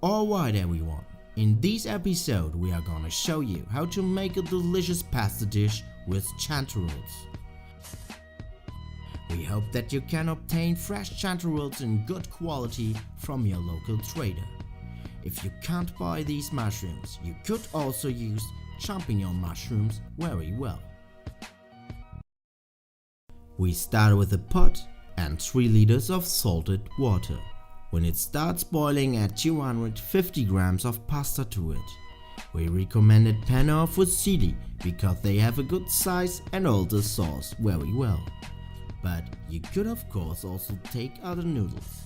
Alright everyone, in this episode we are gonna show you how to make a delicious pasta dish with chanterelles. We hope that you can obtain fresh chanterelles in good quality from your local trader. If you can't buy these mushrooms, you could also use champignon mushrooms very well. We start with a pot and 3 liters of salted water. When it starts boiling, add 250 grams of pasta to it. We recommended penne or fussili because they have a good size and hold the sauce very well. But you could of course also take other noodles.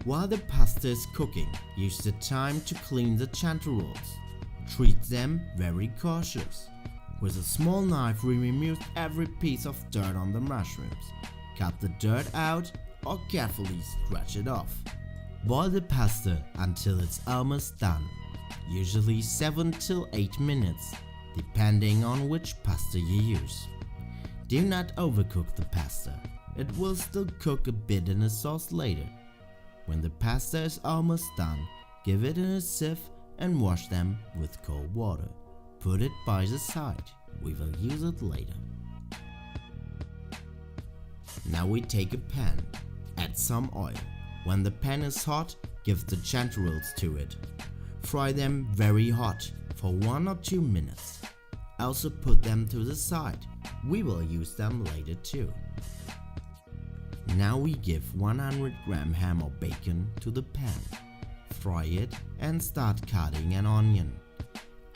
While the pasta is cooking, use the time to clean the chanterelles. Treat them very cautious. With a small knife we remove every piece of dirt on the mushrooms. Cut the dirt out or carefully scratch it off. Boil the pasta until it's almost done, usually 7 till 8 minutes, depending on which pasta you use. Do not overcook the pasta, it will still cook a bit in the sauce later. When the pasta is almost done, give it in a sieve and wash them with cold water. Put it by the side, we will use it later. Now we take a pan. Add some oil. When the pan is hot, give the chanterelles to it. Fry them very hot for 1 or 2 minutes. Also put them to the side. We will use them later too. Now we give 100 gram ham or bacon to the pan. Fry it and start cutting an onion.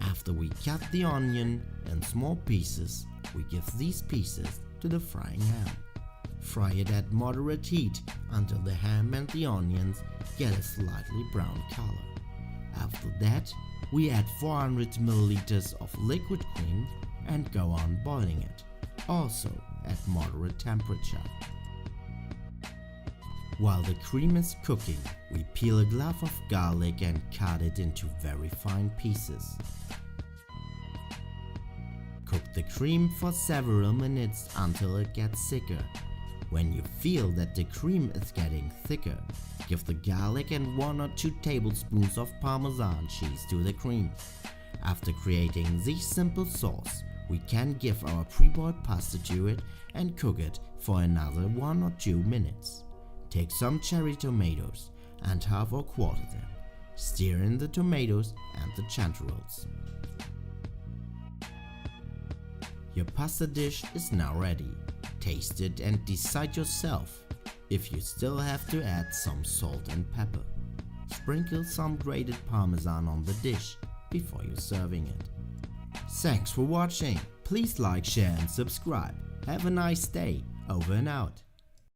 After we cut the onion in small pieces, we give these pieces to the frying ham. Fry it at moderate heat until the ham and the onions get a slightly brown color. After that, we add 400 milliliters of liquid cream and go on boiling it, also at moderate temperature. While the cream is cooking, we peel a clove of garlic and cut it into very fine pieces. Cook the cream for several minutes until it gets thicker. When you feel that the cream is getting thicker, give the garlic and 1 or 2 tablespoons of parmesan cheese to the cream. After creating this simple sauce, we can give our pre-boiled pasta to it and cook it for another 1 or 2 minutes. Take some cherry tomatoes and half or quarter them. Stir in the tomatoes and the chanterelles. Your pasta dish is now ready. Taste it and decide yourself if you still have to add some salt and pepper. Sprinkle some grated parmesan on the dish before you're serving it. Thanks for watching. Please like, share and subscribe. Have a nice day. Over and out.